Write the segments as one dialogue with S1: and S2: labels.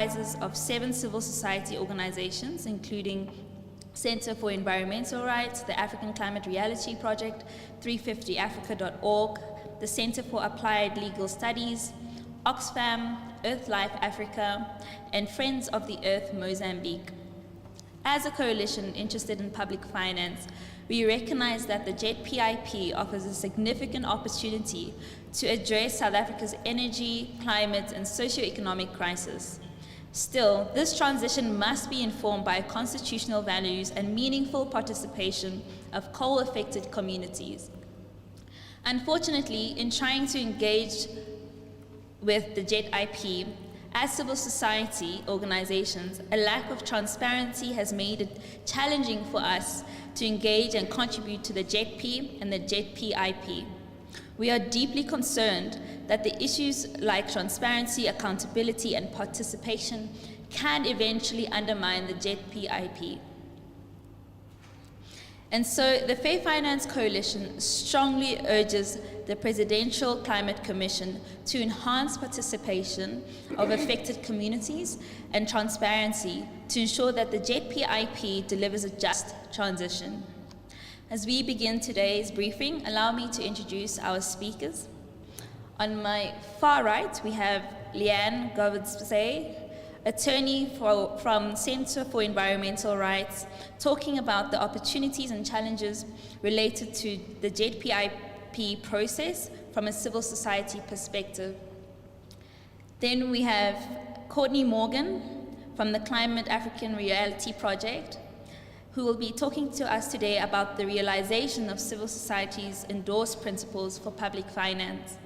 S1: of 7 civil society organizations, including Center for Environmental Rights, the African Climate Reality Project, 350africa.org, the Center for Applied Legal Studies, Oxfam, EarthLife Africa, and Friends of the Earth Mozambique. As a coalition interested in public finance, we recognize that the JETP-IP offers a significant opportunity to address South Africa's energy, climate, and socio-economic crisis. Still, this transition must be informed by constitutional values and meaningful participation of coal-affected communities. Unfortunately, in trying to engage with the JET-IP, as civil society organizations, a lack of transparency has made it challenging for us to engage and contribute to the JETP and the JETP-IP. We are deeply concerned that the issues like transparency, accountability, and participation can eventually undermine the JETP-IP. And so the Fair Finance Coalition strongly urges the Presidential Climate Commission to enhance participation of affected communities and transparency to ensure that the JETP-IP delivers a just transition. As we begin today's briefing, allow me to introduce our speakers. On my far right, we have Leanne Govitz, attorney from Center for Environmental Rights, talking about the opportunities and challenges related to the JETP-IP process from a civil society perspective. Then we have Courtney Morgan from the Climate African Reality Project, who will be talking to us today about the realization of civil society's endorsed principles for public finance.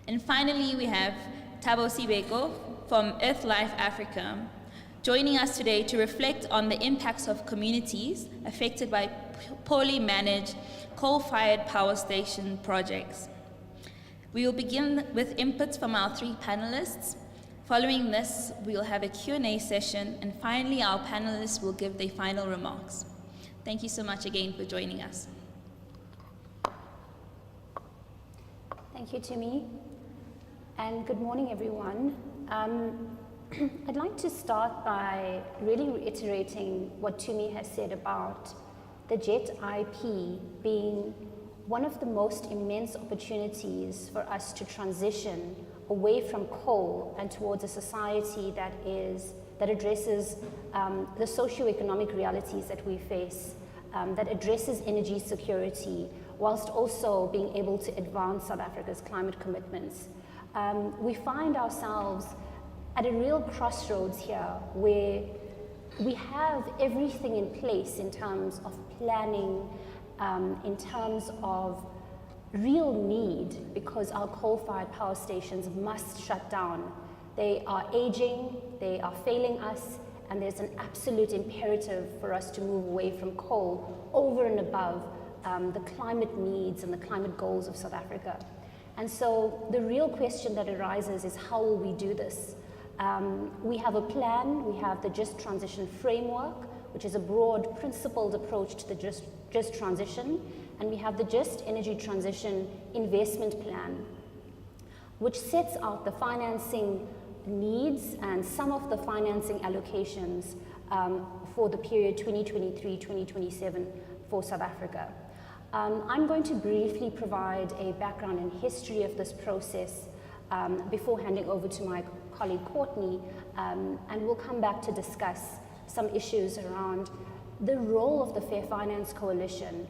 S1: And finally, we have Thabo Sibeko from EarthLife Africa, joining us today to reflect on the impacts of communities affected by poorly managed coal-fired power station projects. We will begin with inputs from our 3 panelists. Following this, we will have a Q&A session, and finally, our panelists will give their final remarks. Thank you so much again for joining us.
S2: Thank you, Tumi, and good morning, everyone. I'd like to start by really reiterating what Tumi has said about the JET-IP being one of the most immense opportunities for us to transition away from coal and towards a society that addresses the socio-economic realities that we face, that addresses energy security, whilst also being able to advance South Africa's climate commitments. We find ourselves at a real crossroads here where we have everything in place in terms of planning, in terms of real need, because our coal-fired power stations must shut down. They are aging, they are failing us, and there's an absolute imperative for us to move away from coal over and above the climate needs and the climate goals of South Africa. And so the real question that arises is, how will we do this? We have a plan. We have the Just Transition Framework, which is a broad, principled approach to the just transition, and we have the Just Energy Transition Investment Plan, which sets out the financing needs and some of the financing allocations for the period 2023-2027 for South Africa. I'm going to briefly provide a background and history of this process before handing over to my colleague Courtney, and we'll come back to discuss some issues around the role of the Fair Finance Coalition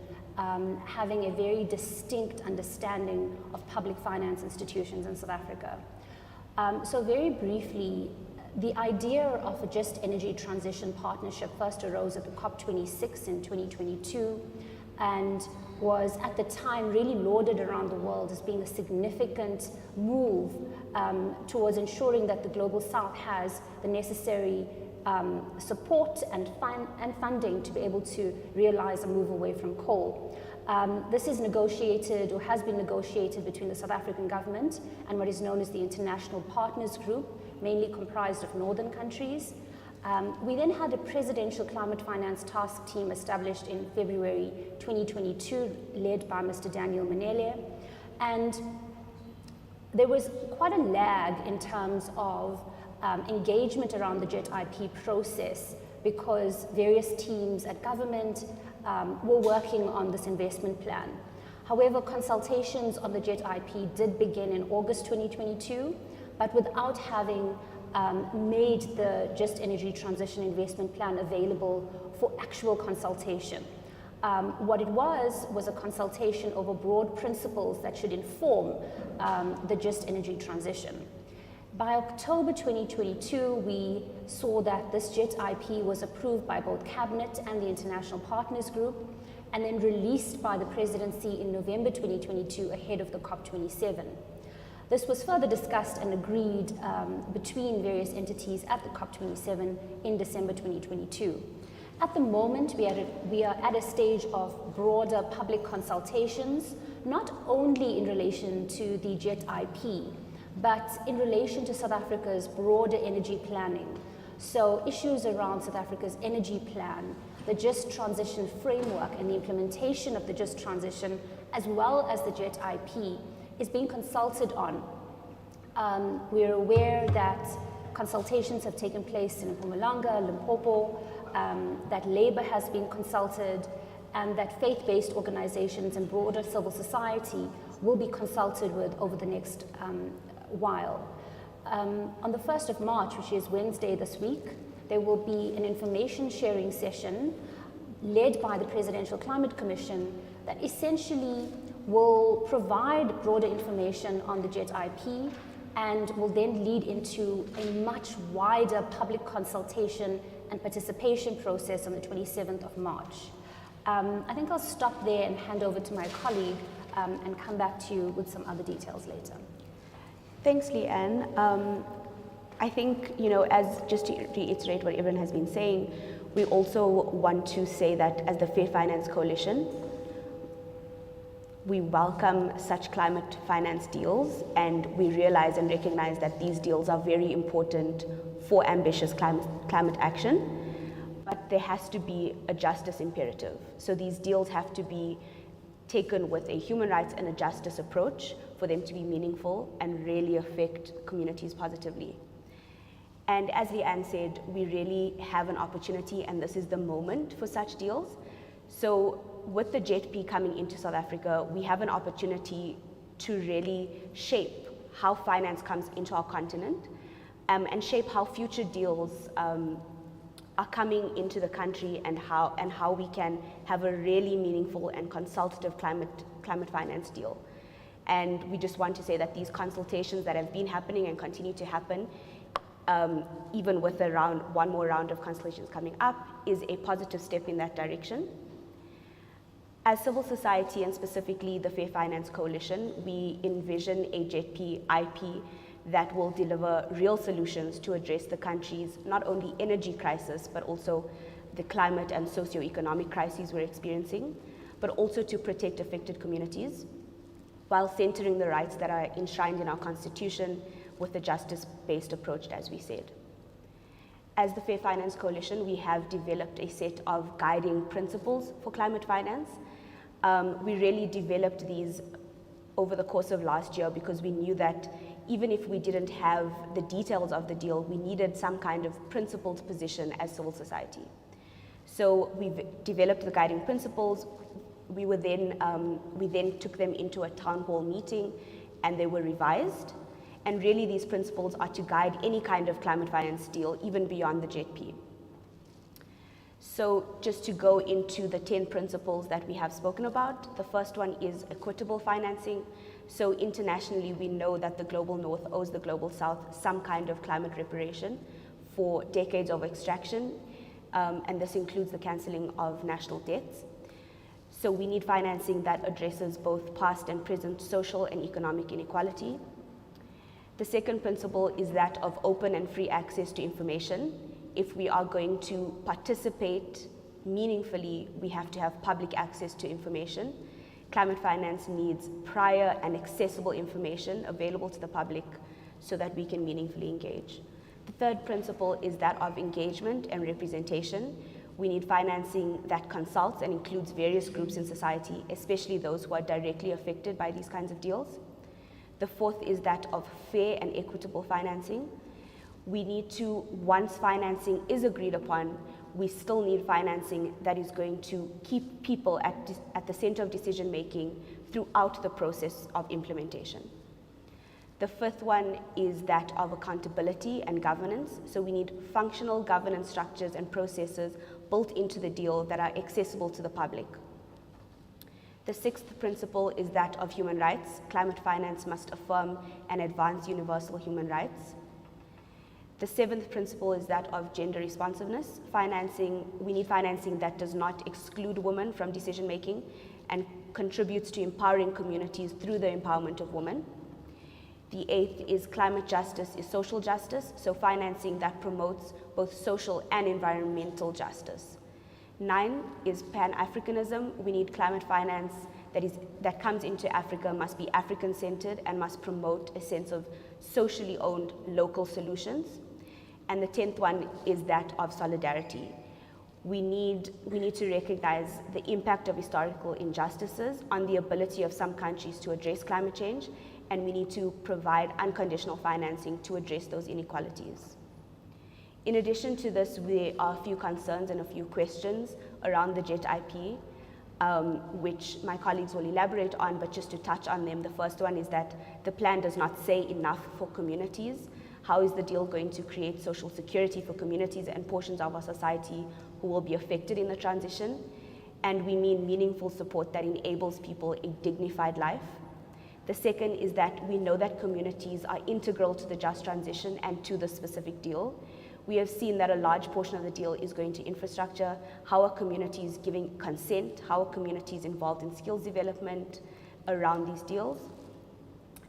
S2: having a very distinct understanding of public finance institutions in South Africa. So very briefly, the idea of a Just Energy Transition Partnership first arose at the COP26 in 2022 and was at the time really lauded around the world as being a significant move towards ensuring that the Global South has the necessary support and funding to be able to realize a move away from coal. This is negotiated or has been negotiated between the South African government and what is known as the International Partners Group, mainly comprised of northern countries. We then had a Presidential Climate Finance Task Team established in February 2022, led by Mr. Daniel Manele, and there was quite a lag in terms of engagement around the JET-IP process because various teams at government were working on this investment plan. However, consultations on the JET-IP did begin in August 2022, but without having made the Just Energy Transition Investment Plan available for actual consultation. What it was a consultation over broad principles that should inform the Just Energy Transition. By October 2022, we saw that this JET-IP was approved by both Cabinet and the International Partners Group, and then released by the Presidency in November 2022 ahead of the COP27. This was further discussed and agreed between various entities at the COP27 in December 2022. At the moment, we are at a stage of broader public consultations, not only in relation to the JET-IP, but in relation to South Africa's broader energy planning. So issues around South Africa's energy plan, the Just Transition framework and the implementation of the Just Transition, as well as the JET-IP, is being consulted on. We're aware that consultations have taken place in Mpumalanga, Limpopo, that Labour has been consulted, and that faith-based organizations and broader civil society will be consulted with over the next while. On the 1st of March, which is Wednesday this week, there will be an information sharing session led by the Presidential Climate Commission that essentially will provide broader information on the JET-IP and will then lead into a much wider public consultation and participation process on the 27th of March. I think I'll stop there and hand over to my colleague and come back to you with some other details later.
S3: Thanks, Leanne. I think, as just to reiterate what everyone has been saying, we also want to say that as the Fair Finance Coalition, we welcome such climate finance deals, and we realize and recognize that these deals are very important for ambitious climate action, but there has to be a justice imperative. So these deals have to be taken with a human rights and a justice approach for them to be meaningful and really affect communities positively. And as Leanne said, we really have an opportunity, and this is the moment for such deals. So with the JET-P coming into South Africa, we have an opportunity to really shape how finance comes into our continent and shape how future deals are coming into the country, and how we can have a really meaningful and consultative climate finance deal. And we just want to say that these consultations that have been happening and continue to happen, even with one more round of consultations coming up, is a positive step in that direction. As civil society, and specifically the Fair Finance Coalition, we envision a JET-IP that will deliver real solutions to address the country's not only energy crisis, but also the climate and socio-economic crises we're experiencing, but also to protect affected communities, while centering the rights that are enshrined in our Constitution with a justice-based approach, as we said. As the Fair Finance Coalition, we have developed a set of guiding principles for climate finance. We really developed these over the course of last year because we knew that even if we didn't have the details of the deal, we needed some kind of principled position as civil society. So we've developed the guiding principles. We then took them into a town hall meeting, and they were revised. And really, these principles are to guide any kind of climate finance deal, even beyond the JET-P. So just to go into the 10 principles that we have spoken about, the first one is equitable financing. So internationally, we know that the Global North owes the Global South some kind of climate reparation for decades of extraction, and this includes the cancelling of national debts. So we need financing that addresses both past and present social and economic inequality. The second principle is that of open and free access to information. If we are going to participate meaningfully, we have to have public access to information. Climate finance needs prior and accessible information available to the public so that we can meaningfully engage. The third principle is that of engagement and representation. We need financing that consults and includes various groups in society, especially those who are directly affected by these kinds of deals. The fourth is that of fair and equitable financing. We need to, once financing is agreed upon, we still need financing that is going to keep people at the center of decision making throughout the process of implementation. The fifth one is that of accountability and governance. So we need functional governance structures and processes built into the deal that are accessible to the public. The sixth principle is that of human rights. Climate finance must affirm and advance universal human rights. The seventh principle is that of gender responsiveness. We need financing that does not exclude women from decision making and contributes to empowering communities through the empowerment of women. The eighth is climate justice is social justice, so financing that promotes both social and environmental justice. 9 is Pan-Africanism. We need climate finance that comes into Africa must be African-centered and must promote a sense of socially owned local solutions. And the 10th one is that of solidarity. We need to recognize the impact of historical injustices on the ability of some countries to address climate change, and we need to provide unconditional financing to address those inequalities. In addition to this, there are a few concerns and a few questions around the JET-IP, which my colleagues will elaborate on, but just to touch on them, the first one is that the plan does not say enough for communities. How is the deal going to create social security for communities and portions of our society who will be affected in the transition? And we mean meaningful support that enables people a dignified life. The second is that we know that communities are integral to the just transition and to the specific deal. We have seen that a large portion of the deal is going to infrastructure. How are communities giving consent? How are communities involved in skills development around these deals?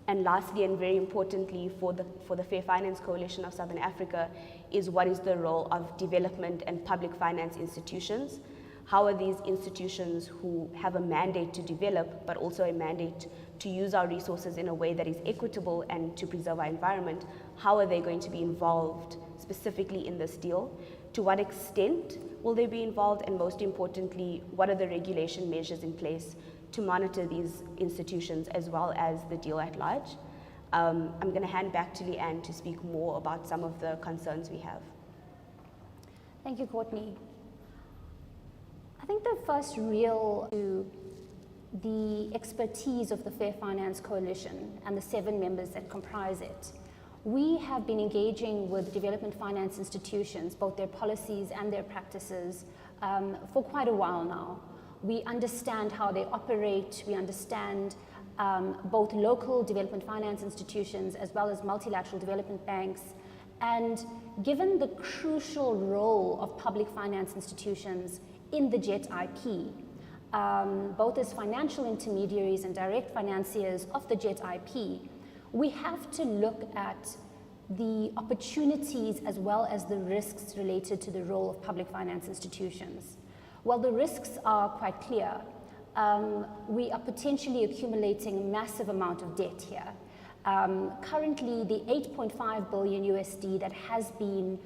S3: And lastly, and very importantly for the Fair Finance Coalition of Southern Africa, is what is the role of development and public finance institutions? How are these institutions who have a mandate to develop, but also a mandate to use our resources in a way that is equitable and to preserve our environment, how are they going to be involved specifically in this deal? To what extent will they be involved? And most importantly, what are the regulation measures in place to monitor these institutions as well as the deal at large? I'm going to hand back to Leanne to speak more about some of the concerns we have.
S2: Thank you, Courtney. I think the first real to the expertise of the Fair Finance Coalition and the 7 members that comprise it. We have been engaging with development finance institutions, both their policies and their practices, for quite a while now. We understand how they operate, we understand both local development finance institutions as well as multilateral development banks. And given the crucial role of public finance institutions in the JET-IP, both as financial intermediaries and direct financiers of the JET-IP, we have to look at the opportunities as well as the risks related to the role of public finance institutions. While the risks are quite clear, we are potentially accumulating a massive amount of debt here. Currently, the $8.5 billion USD that has been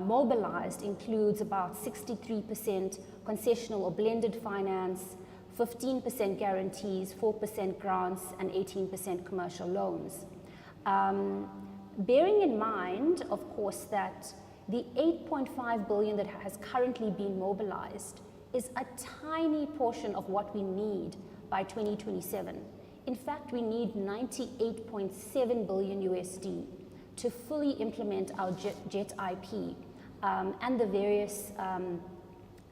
S2: mobilized includes about 63% concessional or blended finance, 15% guarantees, 4% grants, and 18% commercial loans. Bearing in mind, of course, that the $8.5 billion that has currently been mobilized is a tiny portion of what we need by 2027. In fact, we need 98.7 billion USD to fully implement our JET-IP and the various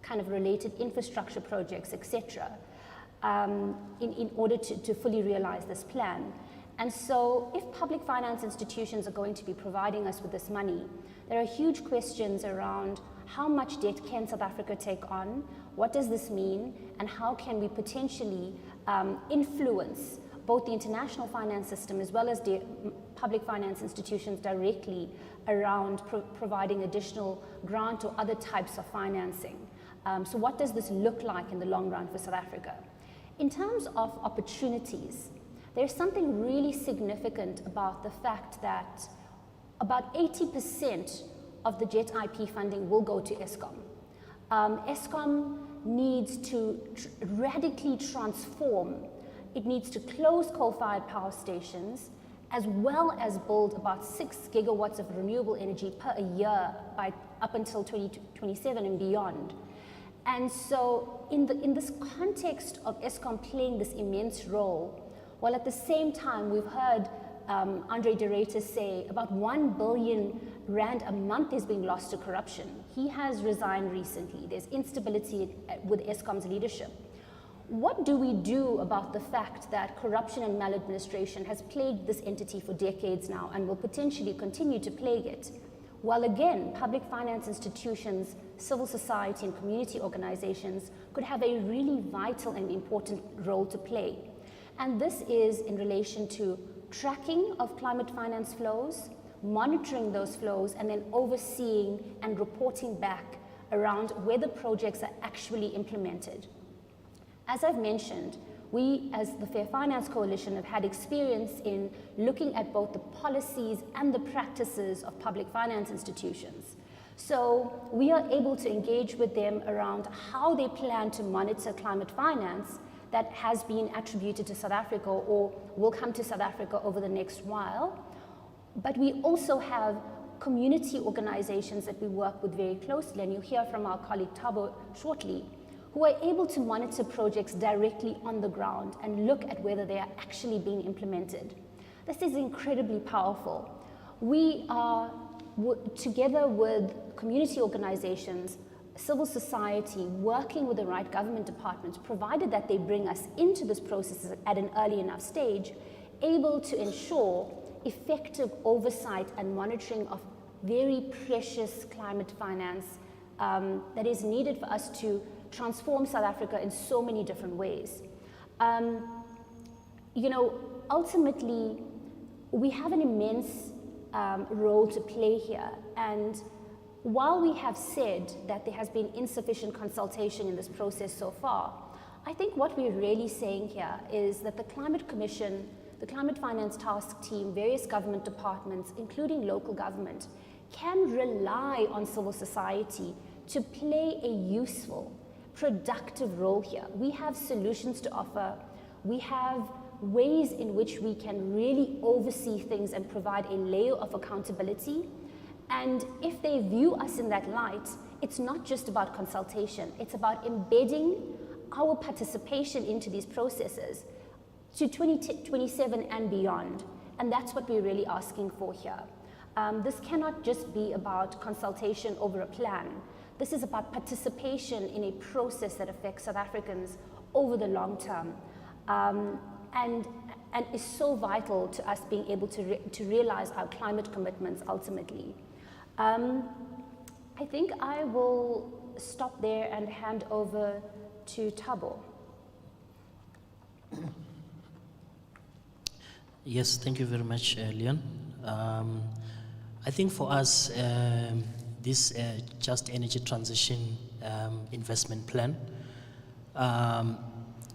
S2: kind of related infrastructure projects, etc., in order to fully realize this plan. And so if public finance institutions are going to be providing us with this money, there are huge questions around how much debt can South Africa take on, what does this mean, and how can we potentially influence both the international finance system as well as the public finance institutions directly around providing additional grant or other types of financing. So what does this look like in the long run for South Africa? In terms of opportunities, there's something really significant about the fact that about 80% of the JET-IP funding will go to Eskom. Eskom needs to radically transform. It needs to close coal-fired power stations as well as build about 6 gigawatts of renewable energy per year up until 2027 and beyond. And so in this context of Eskom playing this immense role, while at the same time we've heard Andre de Ruyter say about 1 billion rand a month is being lost to corruption. He has resigned recently. There's instability with Eskom's leadership. What do we do about the fact that corruption and maladministration has plagued this entity for decades now and will potentially continue to plague it? While again, public finance institutions, civil society and community organizations could have a really vital and important role to play. And this is in relation to tracking of climate finance flows, monitoring those flows, and then overseeing and reporting back around whether projects are actually implemented. As I've mentioned, we as the Fair Finance Coalition have had experience in looking at both the policies and the practices of public finance institutions. So we are able to engage with them around how they plan to monitor climate finance that has been attributed to South Africa or will come to South Africa over the next while. But we also have community organizations that we work with very closely, and you'll hear from our colleague Thabo shortly, who are able to monitor projects directly on the ground and look at whether they are actually being implemented. This is incredibly powerful. We are, together with community organizations, civil society, working with the right government departments, provided that they bring us into this process at an early enough stage, able to ensure effective oversight and monitoring of very precious climate finance that is needed for us to transform South Africa in so many different ways. You know, ultimately, we have an immense role to play here. And while we have said that there has been insufficient consultation in this process so far, I think what we're really saying here is that the Climate Commission, the Climate Finance Task Team, various government departments, including local government, can rely on civil society to play a useful, productive role here. We have solutions to offer. We have ways in which we can really oversee things and provide a layer of accountability. And if they view us in that light, it's not just about consultation. It's about embedding our participation into these processes to 2027 and beyond. And that's what we're really asking for here. This cannot just be about consultation over a plan. This is about participation in a process that affects South Africans over the long term, and is so vital to us being able to realize our climate commitments ultimately. I think I will stop there and hand over to Thabo.
S4: Yes, thank you very much, Leon. I think for us, this Just Energy Transition investment plan,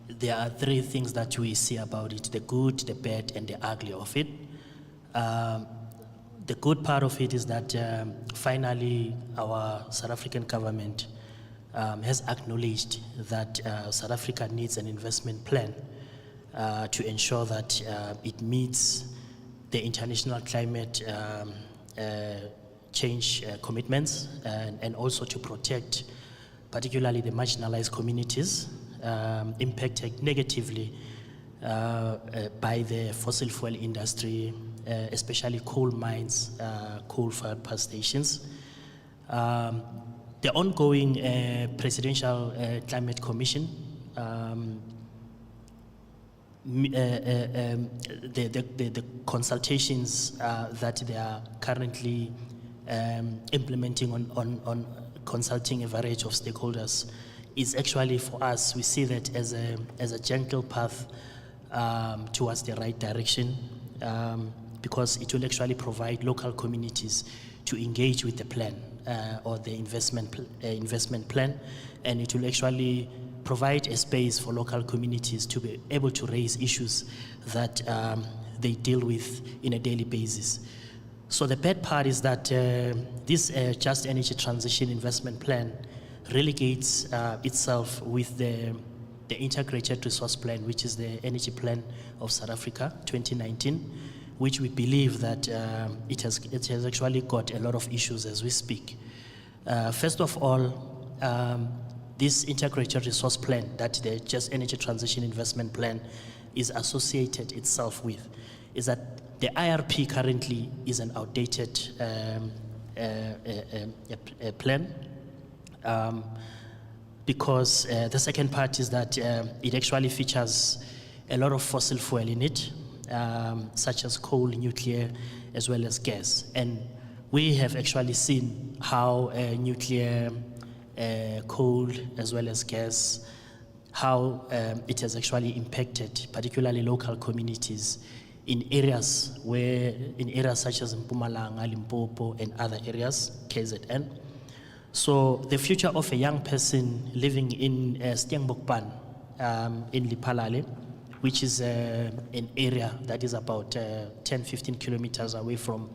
S4: there are three things that we see about it: the good, the bad, and the ugly of it. The good part of it is that finally our South African government has acknowledged that South Africa needs an investment plan to ensure that it meets the international climate change commitments, and also to protect particularly the marginalized communities impacted negatively by the fossil fuel industry, especially coal mines, coal-fired power stations. The ongoing Presidential Climate Commission, the consultations that they are currently implementing on consulting a variety of stakeholders is actually, for us, we see that as a gentle path towards the right direction, because it will actually provide local communities to engage with the plan or the investment plan, and it will actually provide a space for local communities to be able to raise issues that they deal with in a daily basis. So the bad part is that this Just Energy Transition investment plan relegates itself with the Integrated Resource Plan, which is the Energy Plan of South Africa 2019, which we believe that it has actually got a lot of issues as we speak. First of all, this integrated resource plan that the Just Energy Transition Investment Plan is associated itself with is that the IRP currently is an outdated plan, because the second part is that it actually features a lot of fossil fuel in it, such as coal, nuclear, as well as gas. And we have actually seen how nuclear, coal, as well as gas, how it has actually impacted particularly local communities in areas such as Mpumalanga, Limpopo, and other areas, KZN. So the future of a young person living in Steenbokpan, in Lipalale, which is an area that is about 10-15 kilometers away from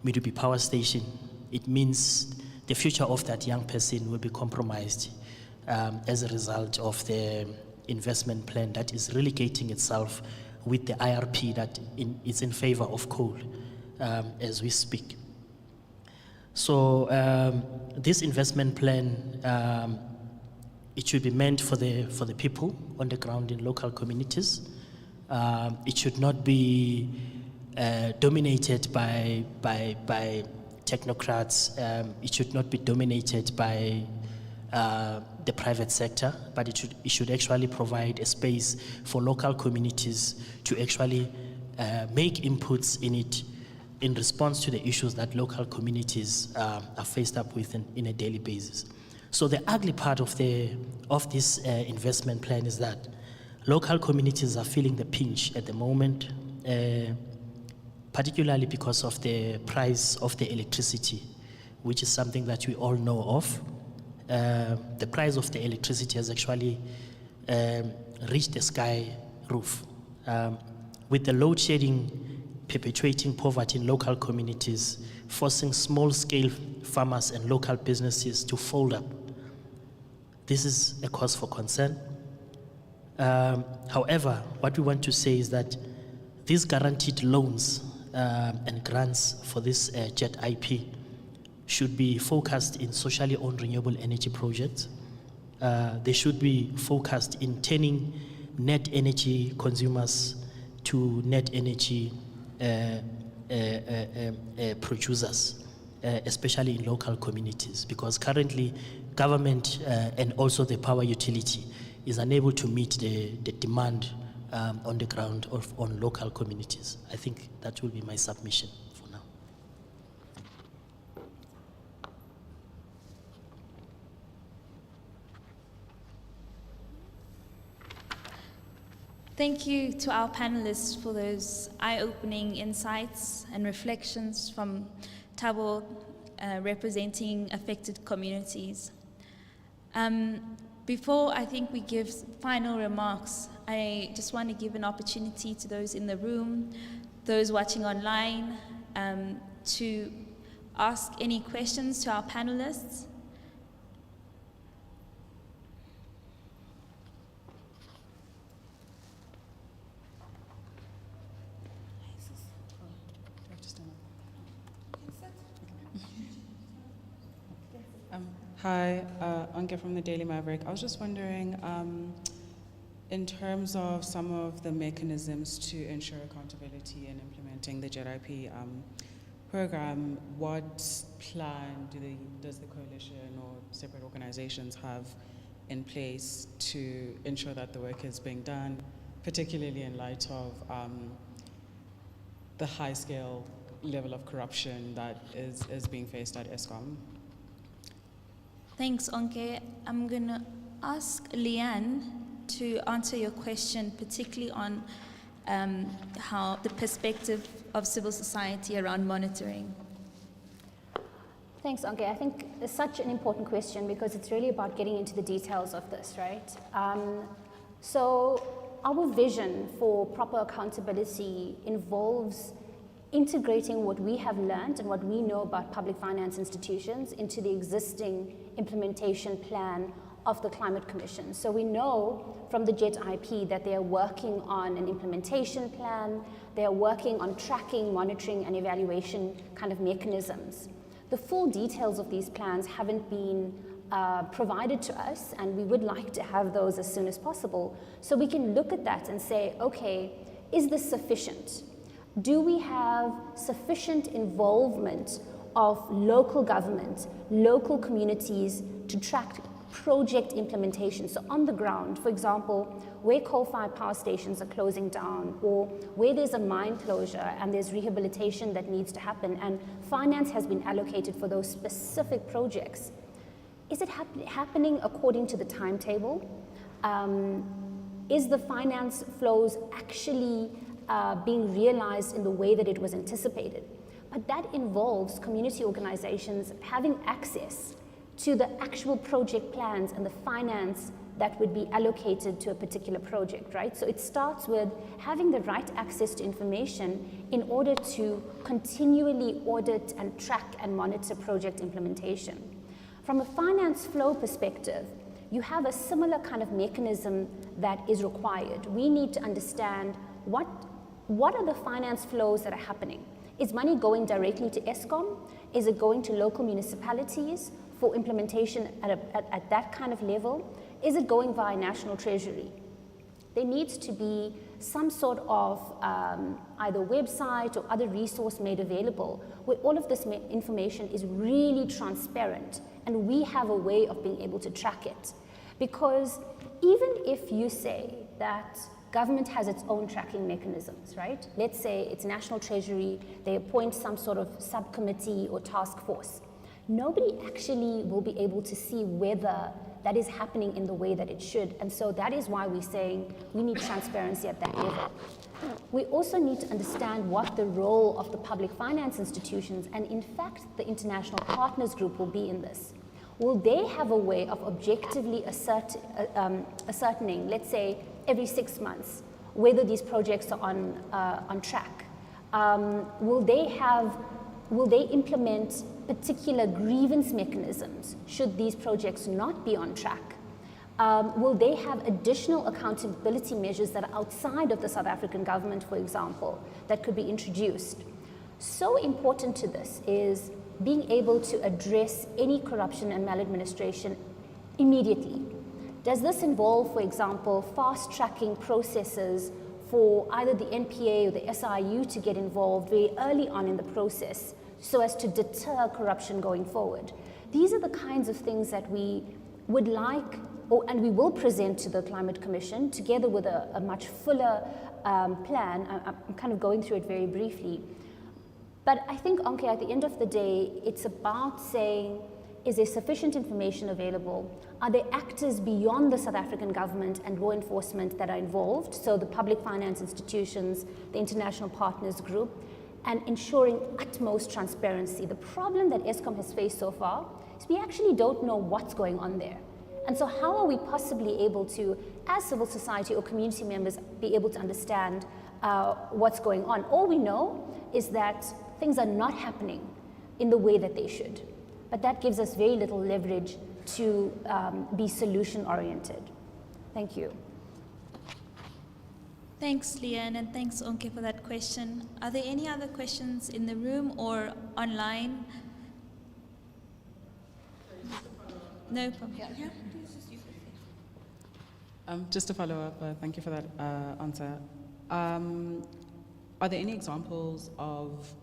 S4: Midubi Power Station, it means the future of that young person will be compromised as a result of the investment plan that is relegating itself with the IRP that is in favor of coal as we speak. So this investment plan, it should be meant for the people on the ground in local communities. It should not be dominated by technocrats. It should not be dominated by the private sector, but it should actually provide a space for local communities to actually make inputs in it in response to the issues that local communities are faced up with in a daily basis. So the ugly part of this investment plan is that local communities are feeling the pinch at the moment, particularly because of the price of the electricity, which is something that we all know of. The price of the electricity has actually reached the sky roof. With the load shedding perpetuating poverty in local communities, forcing small-scale farmers and local businesses to fold up. This is a cause for concern. However, what we want to say is that these guaranteed loans and grants for this JETP-IP should be focused in socially owned renewable energy projects. They should be focused in turning net energy consumers to net energy producers, especially in local communities, because currently government and also the power utility is unable to meet the demand on the ground on local communities. I think that will be my submission for now.
S1: Thank you to our panelists for those eye-opening insights and reflections from Thabo representing affected communities. Before I think we give final remarks, I just want to give an opportunity to those in the room, those watching online, to ask any questions to our panelists.
S5: Hi, Anke from the Daily Maverick. I was just wondering, in terms of some of the mechanisms to ensure accountability in implementing the JETP-IP program, what plan does the coalition or separate organizations have in place to ensure that the work is being done, particularly in light of the high-scale level of corruption that is being faced at Eskom?
S1: Thanks, Onke. I'm going to ask Leanne to answer your question, particularly on how the perspective of civil society around monitoring.
S2: Thanks, Anke. I think it's such an important question because it's really about getting into the details of this, right? So our vision for proper accountability involves integrating what we have learned and what we know about public finance institutions into the existing implementation plan of the Climate Commission. So we know from the JETP-IP that they are working on an implementation plan, they are working on tracking, monitoring, and evaluation kind of mechanisms. The full details of these plans haven't been provided to us, and we would like to have those as soon as possible, so we can look at that and say, okay, is this sufficient? Do we have sufficient involvement of local government, local communities to track project implementation? So on the ground, for example, where coal-fired power stations are closing down, or where there's a mine closure and there's rehabilitation that needs to happen, and finance has been allocated for those specific projects, is it happening according to the timetable? Is the finance flows actually being realized in the way that it was anticipated? But that involves community organizations having access to the actual project plans and the finance that would be allocated to a particular project, right? So it starts with having the right access to information in order to continually audit and track and monitor project implementation. From a finance flow perspective, you have a similar kind of mechanism that is required. We need to understand what are the finance flows that are happening. Is money going directly to Eskom? Is it going to local municipalities for implementation at that kind of level? Is it going via National Treasury? There needs to be some sort of either website or other resource made available where all of this information is really transparent and we have a way of being able to track it. Because even if you say that government has its own tracking mechanisms, right? Let's say it's National Treasury, they appoint some sort of subcommittee or task force. Nobody actually will be able to see whether that is happening in the way that it should. And so that is why we're saying we need transparency at that level. We also need to understand what the role of the public finance institutions and in fact the international partners group will be in this. Will they have a way of objectively ascertaining, let's say every 6 months, whether these projects are on track? Will they implement particular grievance mechanisms should these projects not be on track? Will they have additional accountability measures that are outside of the South African government, for example, that could be introduced? So important to this is being able to address any corruption and maladministration immediately. Does this involve, for example, fast-tracking processes for either the NPA or the SIU to get involved very early on in the process so as to deter corruption going forward? These are the kinds of things that we would like, and we will present to the Climate Commission together with a much fuller plan. I'm kind of going through it very briefly. But I think, Anke, at the end of the day, it's about saying, is there sufficient information available? Are there actors beyond the South African government and law enforcement that are involved? So the public finance institutions, the international partners group, and ensuring utmost transparency. The problem that Eskom has faced so far is we actually don't know what's going on there. And so how are we possibly able to, as civil society or community members, be able to understand what's going on? All we know is that things are not happening in the way that they should. But that gives us very little leverage to be solution-oriented. Thank you.
S1: Thanks, Leanne, and thanks, Onke, for that question. Are there any other questions in the room or online? No problem. Yeah.
S5: Just to follow up, thank you for that answer. Are there any examples of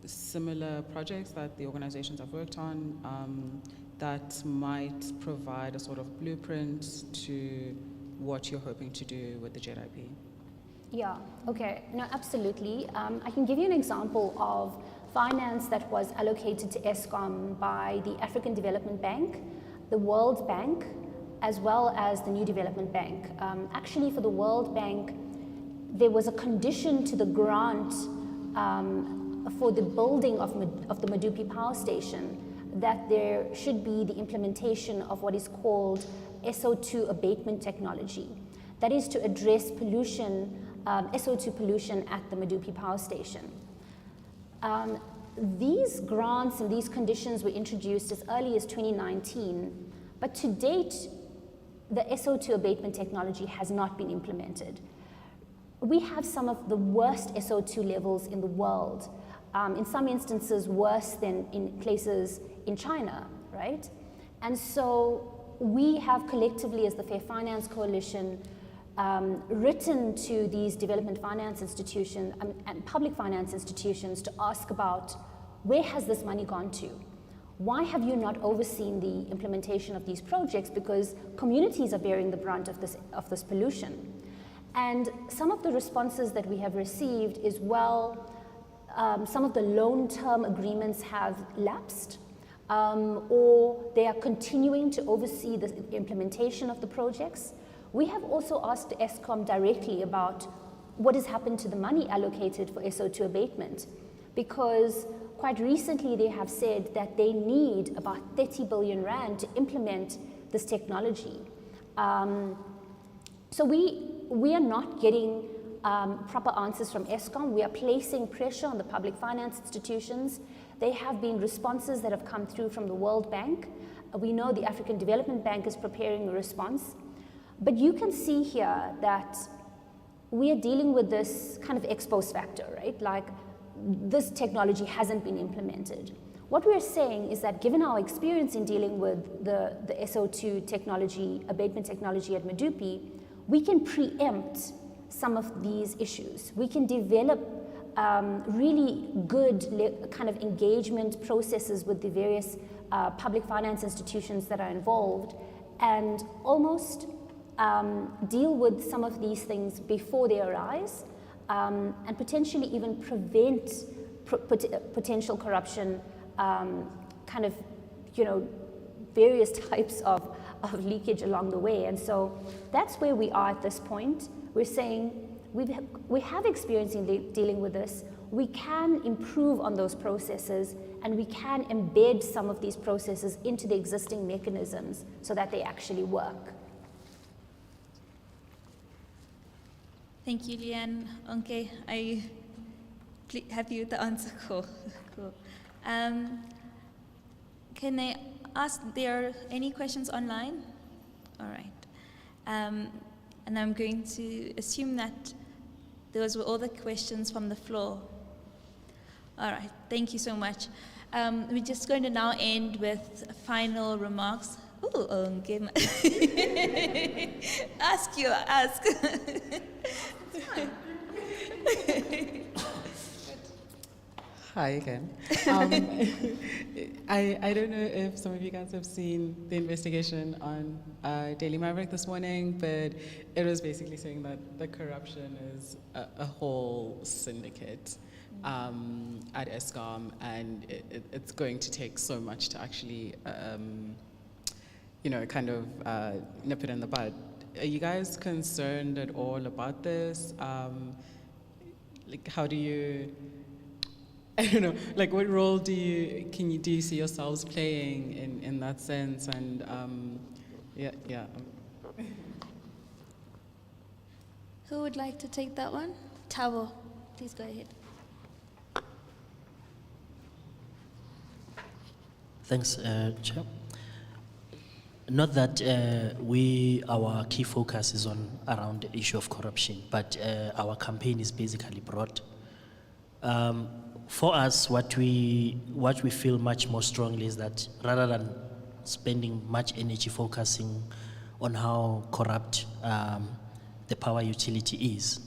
S5: similar projects that the organizations have worked on that might provide a sort of blueprint to what you're hoping to do with the JETP-IP?
S2: Yeah, okay, no, absolutely. I can give you an example of finance that was allocated to Eskom by the African Development Bank, the World Bank, as well as the New Development Bank. Actually, for the World Bank, there was a condition to the grant for the building of the Medupi power station that there should be the implementation of what is called SO2 abatement technology. That is to address pollution, SO2 pollution at the Medupi power station. These grants and these conditions were introduced as early as 2019, But to date, the SO2 abatement technology has not been implemented. We have some of the worst SO2 levels in the world, in some instances worse than in places in China, right? And so we have collectively, as the Fair Finance Coalition, written to these development finance institutions and public finance institutions to ask about, where has this money gone to? Why have you not overseen the implementation of these projects? Because communities are bearing the brunt of this pollution. And some of the responses that we have received is, well, some of the long-term agreements have lapsed, or they are continuing to oversee the implementation of the projects. We have also asked Eskom directly about what has happened to the money allocated for SO2 abatement, because quite recently they have said that they need about 30 billion rand to implement this technology. So we are not getting proper answers from Eskom. We are placing pressure on the public finance institutions. There have been responses that have come through from the World Bank. We know the African Development Bank is preparing a response. But you can see here that we are dealing with this kind of ex post factor, right? Like, this technology hasn't been implemented. What we're saying is that given our experience in dealing with the SO2 technology, abatement technology at Medupi, we can preempt some of these issues. We can develop really good kind of engagement processes with the various public finance institutions that are involved, and almost deal with some of these things before they arise, and potentially even prevent potential corruption, kind of, various types of leakage along the way. And so that's where we are at this point. We're saying we have experience in dealing with this. We can improve on those processes, and we can embed some of these processes into the existing mechanisms so that they actually work.
S1: Thank you, Leanne. Okay, I happy with the answer. Cool. Can I ask, there are any questions online? All right. And I'm going to assume that those were all the questions from the floor. All right, thank you so much. We're just going to now end with final remarks. Oh, okay. Ask.
S5: Hi again. I don't know if some of you guys have seen the investigation on Daily Maverick this morning, but it was basically saying that the corruption is a whole syndicate at Eskom, and it's going to take so much to actually, kind of nip it in the bud. Are you guys concerned at all about this? How do you? I don't know. What role do you see yourselves playing in that sense? And yeah.
S1: Who would like to take that one? Tabo, please go ahead.
S4: Thanks, Chair. Not that our key focus is around the issue of corruption, but our campaign is basically broad. For us, what we feel much more strongly is that rather than spending much energy focusing on how corrupt the power utility is,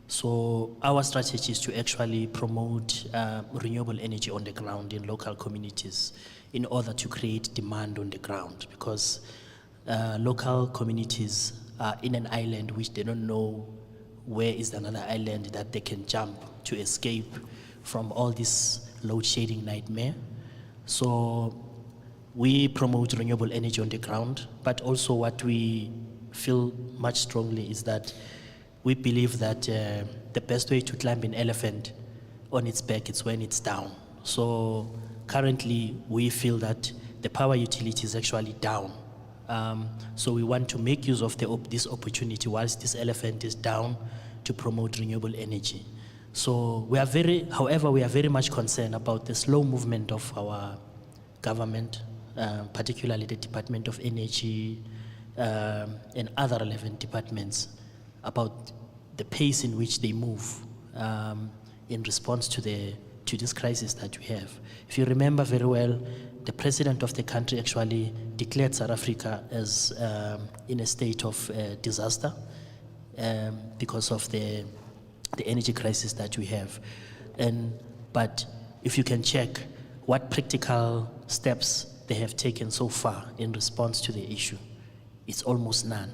S4: so our strategy is to actually promote renewable energy on the ground in local communities in order to create demand on the ground, because local communities are in an island which they don't know where is another island that they can jump to escape from all this load shedding nightmare. So we promote renewable energy on the ground, but also what we feel much strongly is that we believe that the best way to climb an elephant on its back is when it's down. So currently we feel that the power utility is actually down. So we want to make use of this opportunity whilst this elephant is down to promote renewable energy. So however, we are very much concerned about the slow movement of our government particularly the Department of Energy and other relevant departments, about the pace in which they move in response to this crisis that we have. If you remember very well, the president of the country actually declared South Africa as in a state of disaster because of the energy crisis that we have. But if you can check what practical steps they have taken so far in response to the issue, it's almost none.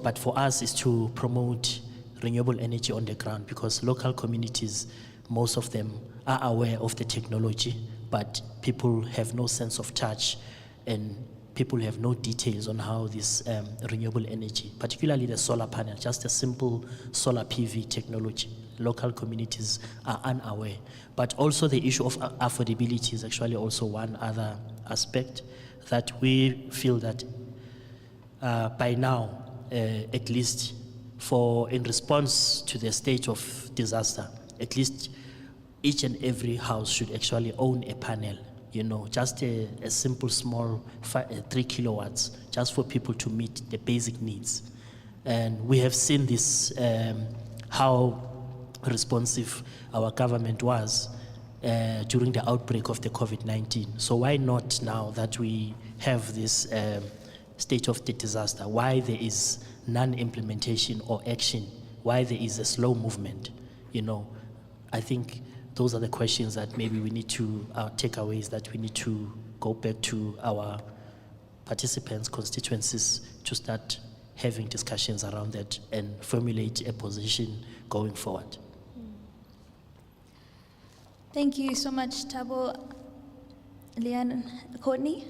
S4: But for us is to promote renewable energy on the ground, because local communities, most of them are aware of the technology, but people have no sense of touch and people have no details on how this renewable energy, particularly the solar panel, just a simple solar PV technology, local communities are unaware. But also the issue of affordability is actually also one other aspect that we feel that by now, at least in response to the state of disaster, at least each and every house should actually own a panel, just a simple small 3 kilowatts, just for people to meet the basic needs. And we have seen this, how responsive our government was during the outbreak of the COVID-19. So why not, now that we have this state of the disaster, why there is non-implementation or action, why there is a slow movement? I think those are the questions that maybe we need to, our takeaways that we need to go back to our participants, constituencies, to start having discussions around that and formulate a position going forward.
S1: Thank you so much, Thabo. Leanne, Courtney?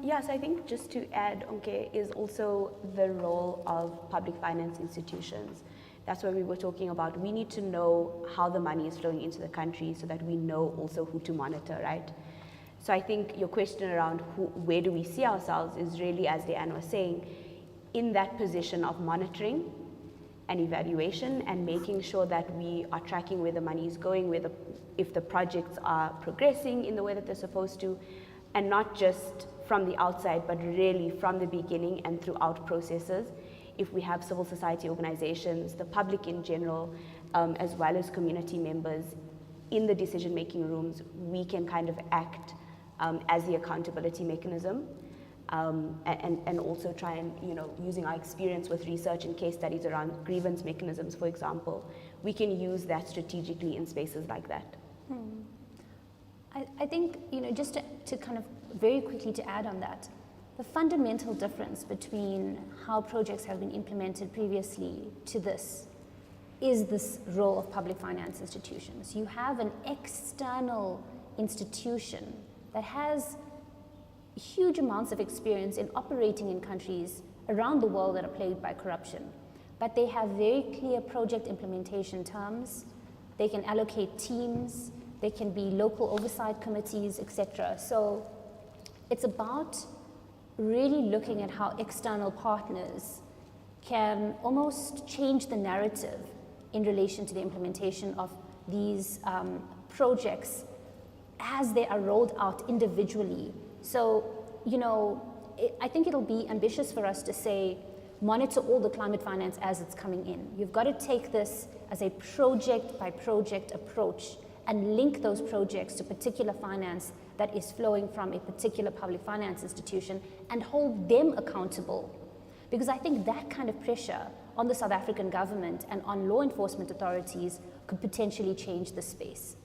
S3: Yes, I think just to add, okay, is also the role of public finance institutions. That's what we were talking about. We need to know how the money is flowing into the country so that we know also who to monitor, right? So I think your question around where do we see ourselves is really, as Leanne was saying, in that position of monitoring and evaluation and making sure that we are tracking where the money is going, if the projects are progressing in the way that they're supposed to, and not just from the outside, but really from the beginning and throughout processes. If we have civil society organizations, the public in general, as well as community members in the decision-making rooms, we can kind of act as the accountability mechanism, and also try and, using our experience with research and case studies around grievance mechanisms, for example, we can use that strategically in spaces like that.
S2: I think, just to kind of very quickly to add on that, the fundamental difference between how projects have been implemented previously to this is this role of public finance institutions. You have an external institution that has huge amounts of experience in operating in countries around the world that are plagued by corruption, but they have very clear project implementation terms. They can allocate teams, they can be local oversight committees, etc. So it's about really looking at how external partners can almost change the narrative in relation to the implementation of these projects as they are rolled out individually. So, I think it'll be ambitious for us to say, monitor all the climate finance as it's coming in. You've got to take this as a project by project approach and link those projects to particular finance that is flowing from a particular public finance institution and hold them accountable. Because I think that kind of pressure on the South African government and on law enforcement authorities could potentially change the space.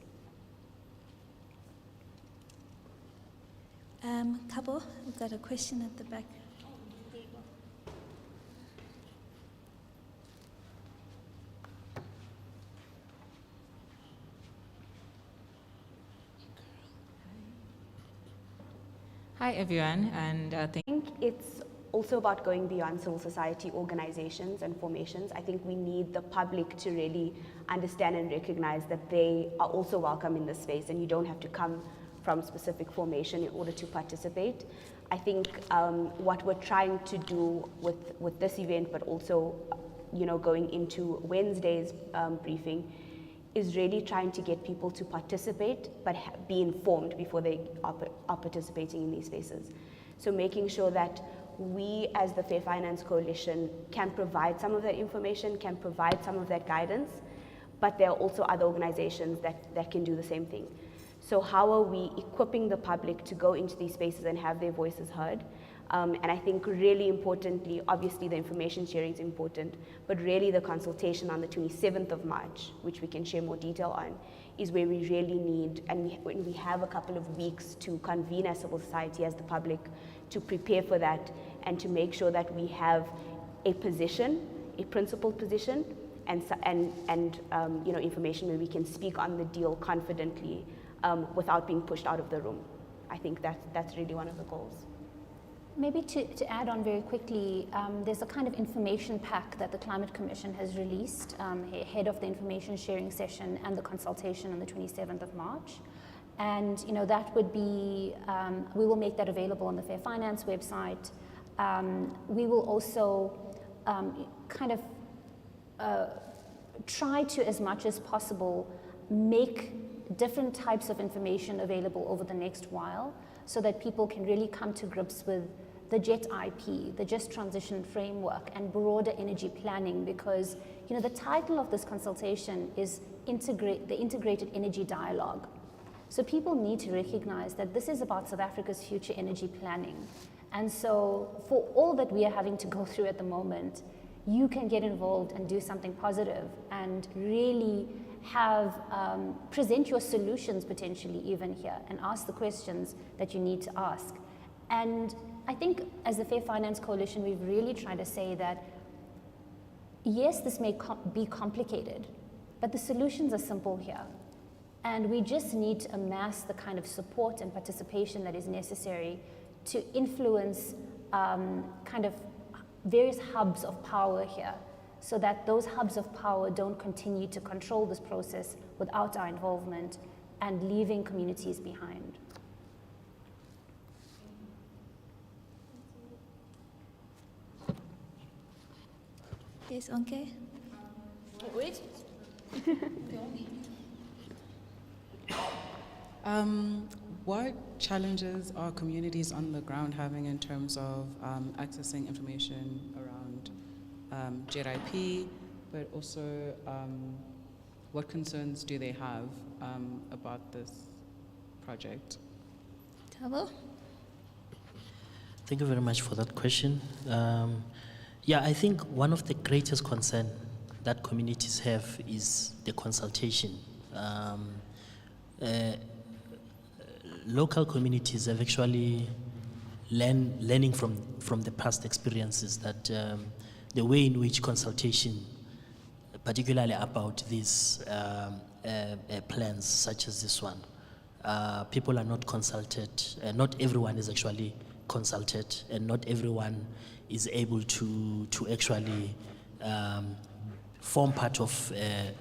S1: Thabo, we've got a question at the back.
S6: Hi everyone, and
S3: I think it's also about going beyond civil society organizations and formations. I think we need the public to really understand and recognize that they are also welcome in this space, and you don't have to come from specific formation in order to participate. I think what we're trying to do with this event, but also going into Wednesday's briefing, is really trying to get people to participate, but be informed before they are participating in these spaces. So making sure that we as the Fair Finance Coalition can provide some of that information, can provide some of that guidance, but there are also other organizations that can do the same thing. So how are we equipping the public to go into these spaces and have their voices heard? And I think really importantly, obviously the information sharing is important, but really the consultation on the 27th of March, which we can share more detail on, is where we really need, and when we have a couple of weeks to convene as civil society, as the public, to prepare for that and to make sure that we have a position, a principled position, and information where we can speak on the deal confidently without being pushed out of the room. I think that's really one of the goals.
S2: Maybe to add on very quickly, there's a kind of information pack that the Climate Commission has released ahead of the information sharing session and the consultation on the 27th of March. And that would be, we will make that available on the Fair Finance website. We will also try to, as much as possible, make different types of information available over the next while, so that people can really come to grips with the JET-IP, the Just Transition Framework, and broader energy planning, because the title of this consultation is the Integrated Energy Dialogue. So people need to recognize that this is about South Africa's future energy planning. And so for all that we are having to go through at the moment, you can get involved and do something positive and really have, present your solutions potentially even here and ask the questions that you need to ask. And I think as the Fair Finance Coalition, we've really tried to say that, yes, this may be complicated, but the solutions are simple here. And we just need to amass the kind of support and participation that is necessary to influence kind of various hubs of power here, so that those hubs of power don't continue to control this process without our involvement and leaving communities behind.
S1: Yes, Anke? Wait.
S5: What challenges are communities on the ground having in terms of accessing information around JETP, but also what concerns do they have about this project?
S1: Tabo?
S4: Thank you very much for that question. Yeah, I think one of the greatest concerns that communities have is the consultation. Local communities have actually learning from the past experiences that the way in which consultation, particularly about these plans such as this one, people are not consulted, not everyone is actually consulted, and not everyone is able to actually form part of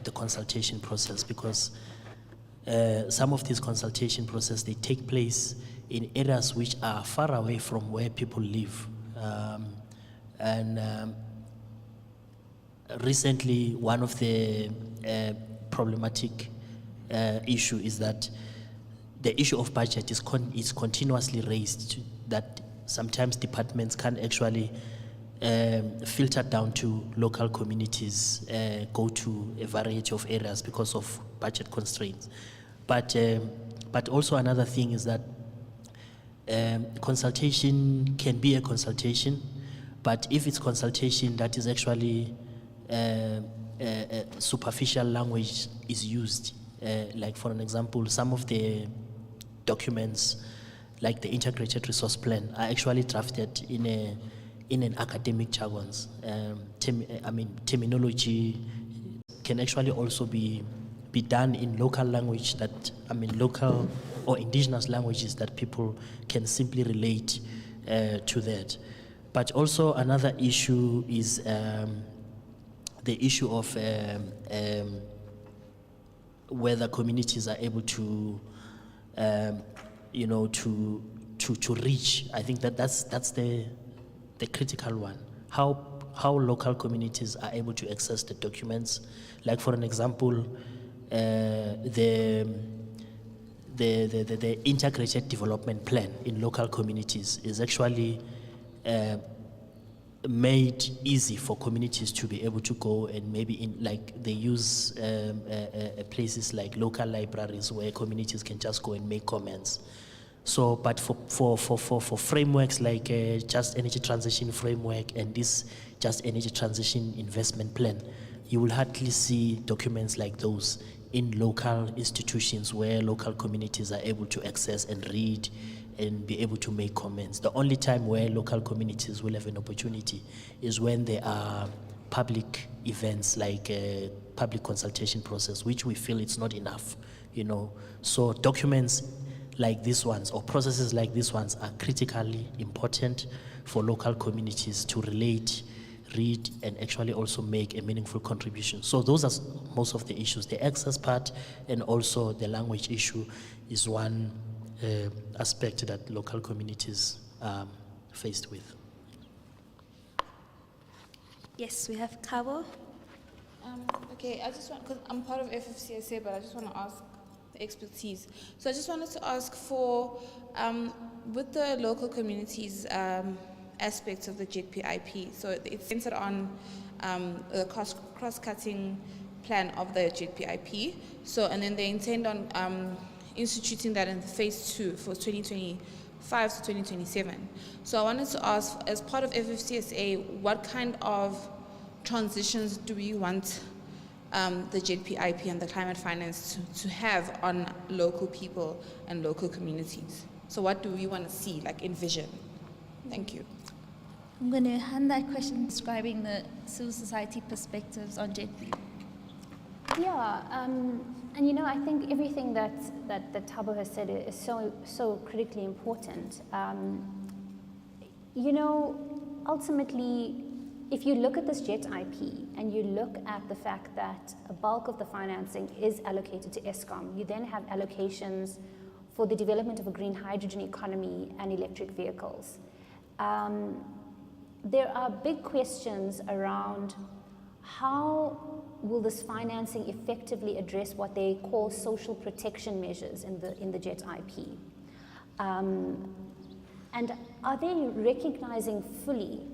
S4: the consultation process, because some of these consultation process, they take place in areas which are far away from where people live. Recently, one of the problematic issue is that the issue of budget is continuously raised, that sometimes departments can't actually filter down to local communities, go to a variety of areas because of budget constraints. But also another thing is that consultation can be a consultation, but if it's consultation that is actually superficial language is used, like for an example, some of the documents, like the integrated resource plan, are actually drafted in an academic jargons. Terminology can actually also be done in local language local or indigenous languages that people can simply relate to that. But also another issue is the issue of whether communities are able to to reach. I think that's the critical one. How local communities are able to access the documents. Like for an example, the integrated development plan in local communities is actually made easy for communities to be able to go and maybe they use places like local libraries where communities can just go and make comments. So, but for frameworks like Just Energy Transition Framework and this Just Energy Transition Investment Plan, you will hardly see documents like those in local institutions where local communities are able to access and read and be able to make comments. The only time where local communities will have an opportunity is when there are public events like a public consultation process, which we feel it's not enough, you know. So documents like these ones or processes like these ones are critically important for local communities to relate, read, and actually also make a meaningful contribution. So those are most of the issues. The access part and also the language issue is one aspect that local communities are faced with.
S1: Yes, we have Kabo.
S7: Okay, I just want, because I'm part of FFCSA, but I just want to ask the expertise. So I just wanted to ask for, with the local communities aspects of the JETP-IP, so it's centered on the cross-cutting plan of the JETP-IP. So, and then they intend on instituting that in phase 2 for 2025 to 2027. So I wanted to ask, as part of FFCSA, what kind of transitions do we want the JETP-IP and the climate finance to have on local people and local communities? So what do we want to see, like envision? Thank you.
S1: I'm going to hand that question describing the civil society perspectives on JETP.
S2: Yeah, and you know, I think everything that Thabo has said is so critically important. You know, ultimately, if you look at this JET-IP and you look at the fact that a bulk of the financing is allocated to Eskom, you then have allocations for the development of a green hydrogen economy and electric vehicles. There are big questions around how will this financing effectively address what they call social protection measures in the JET-IP? And are they recognizing fully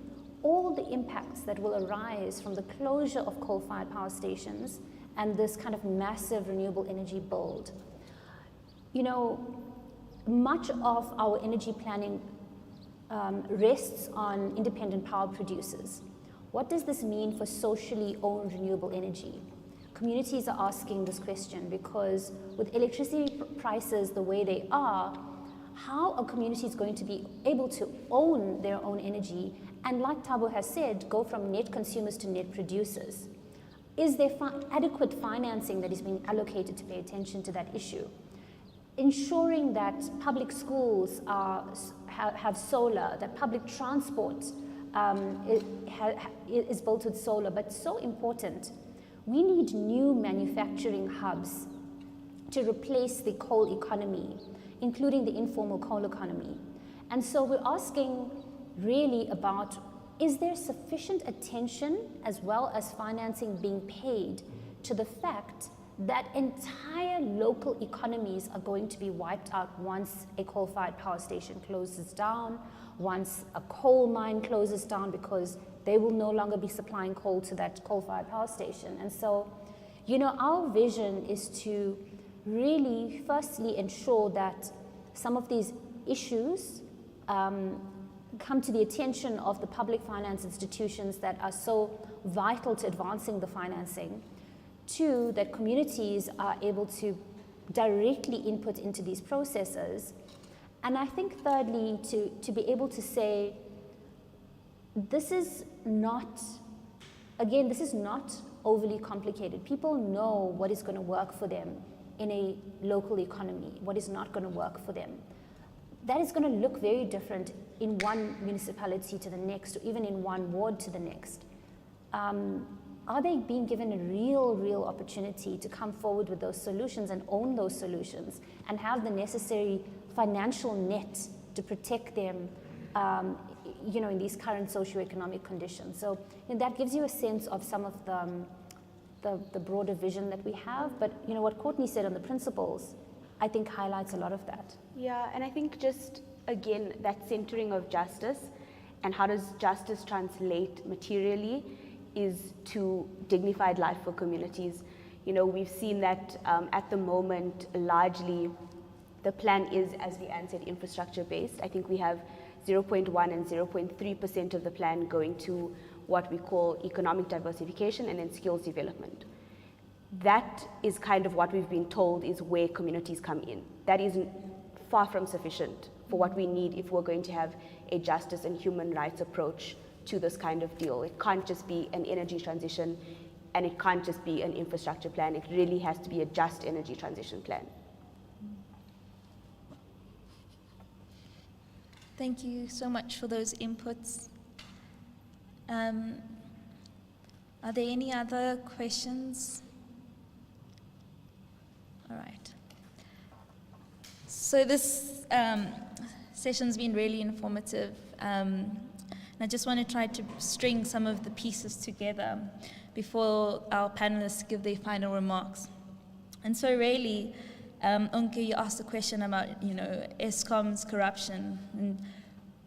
S2: all the impacts that will arise from the closure of coal-fired power stations and this kind of massive renewable energy build? You know, much of our energy planning rests on independent power producers. What does this mean for socially owned renewable energy? Communities are asking this question because with electricity prices the way they are, how are communities going to be able to own their own energy and, like Thabo has said, go from net consumers to net producers? Is there adequate financing that is being allocated to pay attention to that issue? Ensuring that public schools have solar, that public transport is built with solar, but so important. We need new manufacturing hubs to replace the coal economy, including the informal coal economy. And so we're asking really about, is there sufficient attention as well as financing being paid to the fact that entire local economies are going to be wiped out once a coal-fired power station closes down, once a coal mine closes down, because they will no longer be supplying coal to that coal-fired power station. And so, you know, our vision is to really firstly ensure that some of these issues come to the attention of the public finance institutions that are so vital to advancing the financing. Two, that communities are able to directly input into these processes. And I think thirdly, to be able to say, this is not, again, this is not overly complicated. People know what is going to work for them in a local economy, what is not going to work for them. That is going to look very different in one municipality to the next, or even in one ward to the next. Are they being given a real opportunity to come forward with those solutions and own those solutions and have the necessary financial net to protect them, you know, in these current socioeconomic conditions? So, you know, that gives you a sense of some of the broader vision that we have. But you know what Courtney said on the principles, I think highlights a lot of that.
S3: Yeah, and I think just, again, that centering of justice and how does justice translate materially is to dignified life for communities. You know, we've seen that at the moment, largely, the plan is, as Leanne said, infrastructure-based. I think we have 0.1 and 0.3% of the plan going to what we call economic diversification and then skills development. That is kind of what we've been told is where communities come in. That is far from sufficient for what we need if we're going to have a justice and human rights approach to this kind of deal. It can't just be an energy transition, and it can't just be an infrastructure plan. It really has to be a just energy transition plan.
S1: Thank you so much for those inputs. Are there any other questions? All right. So this session's been really informative. And I just want to try to string some of the pieces together before our panelists give their final remarks. And so really, Unke, you asked a question about, you know, Eskom's corruption. And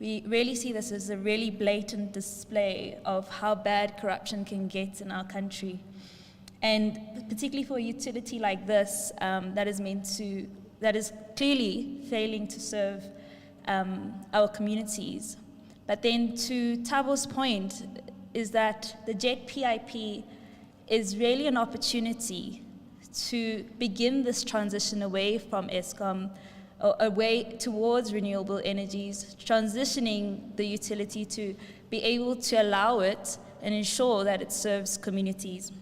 S1: we really see this as a really blatant display of how bad corruption can get in our country. And particularly for a utility like this, that is clearly failing to serve our communities. But then to Tabo's point is that the JETP-IP is really an opportunity to begin this transition away from Eskom, or away towards renewable energies, transitioning the utility to be able to allow it and ensure that it serves communities.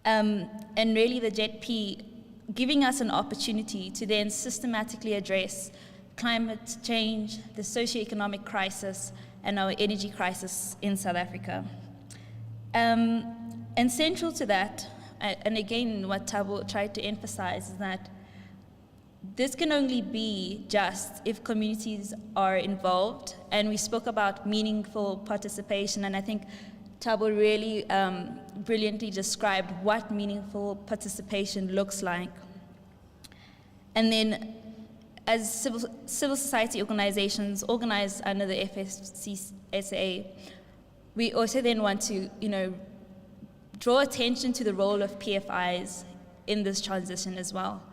S1: And really the JETP giving us an opportunity to then systematically address climate change, the socioeconomic crisis, and our energy crisis in South Africa. And central to that, and again what Thabo tried to emphasize, is that this can only be just if communities are involved, and we spoke about meaningful participation, and I think Thabo really brilliantly described what meaningful participation looks like. And then as civil society organizations organized under the FSCSA, we also then want to, you know, draw attention to the role of PFIs in this transition as well.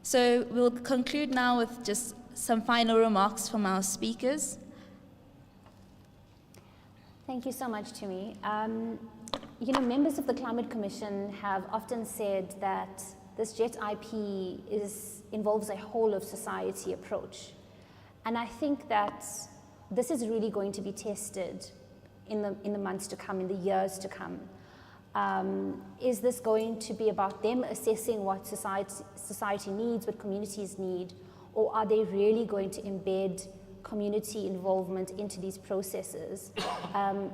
S1: So we'll conclude now with just some final remarks from our speakers.
S2: Thank you so much, Tumi. You know, members of the Climate Commission have often said that this JET-IP involves a whole of society approach. And I think that this is really going to be tested in the months to come, in the years to come. Is this going to be about them assessing what society needs, what communities need, or are they really going to embed community involvement into these processes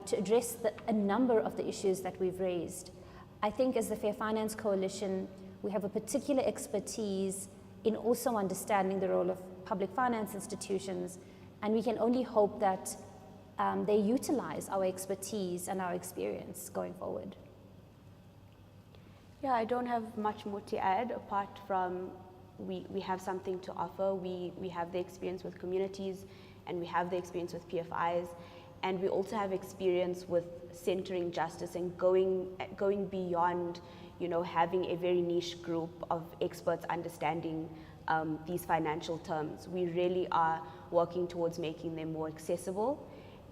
S2: to address a number of the issues that we've raised? I think as the Fair Finance Coalition, we have a particular expertise in also understanding the role of public finance institutions, and we can only hope that they utilize our expertise and our experience going forward.
S3: Yeah, I don't have much more to add apart from we have something to offer. We have the experience with communities, and we have the experience with PFIs, and we also have experience with centering justice and going beyond, you know, having a very niche group of experts understanding these financial terms. We really are working towards making them more accessible,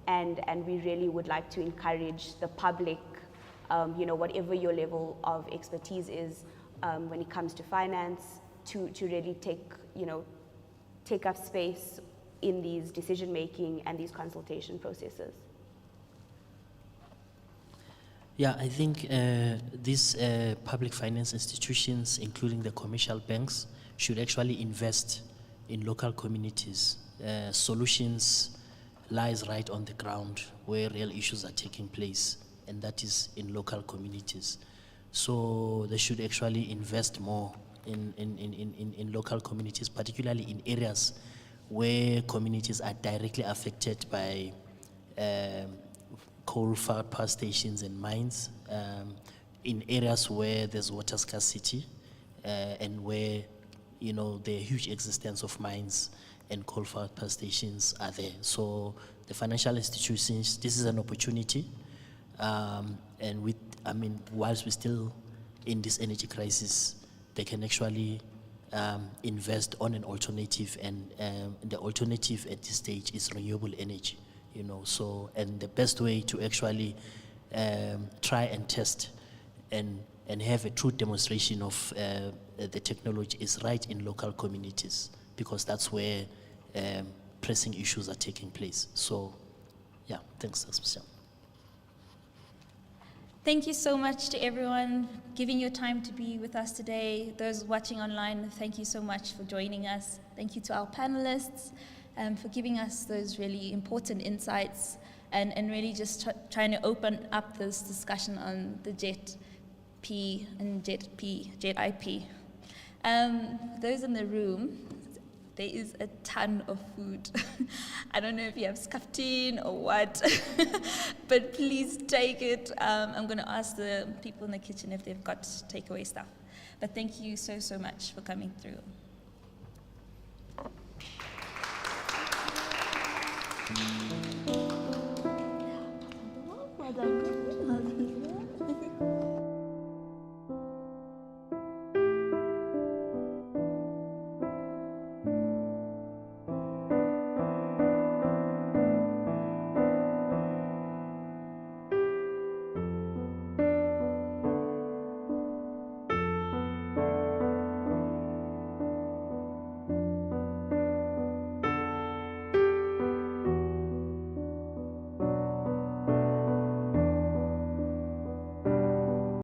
S3: and we really would like to encourage the public, you know, whatever your level of expertise is when it comes to finance, to really take up space in these decision-making and these consultation processes.
S4: Yeah, I think these public finance institutions, including the commercial banks, should actually invest in local communities. Solutions lies right on the ground where real issues are taking place, and that is in local communities. So they should actually invest more in local communities, particularly in areas where communities are directly affected by coal-fired power stations and mines, in areas where there's water scarcity and where, the huge existence of mines and coal-fired power stations are there. So the financial institutions, this is an opportunity. And whilst we're still in this energy crisis, they can actually invest on an alternative, and the alternative at this stage is renewable energy, So, and the best way to actually try and test and have a true demonstration of the technology is right in local communities, because that's where pressing issues are taking place. So, yeah, thanks, Mr.
S1: Thank you so much to everyone giving your time to be with us today. Those watching online, thank you so much for joining us. Thank you to our panelists for giving us those really important insights and really just trying to open up this discussion on the JET-P and JET-IP. Those in the room, there is a ton of food. I don't know if you have skaftin or what, but please take it. I'm going to ask the people in the kitchen if they've got takeaway stuff. But thank you so, so much for coming through.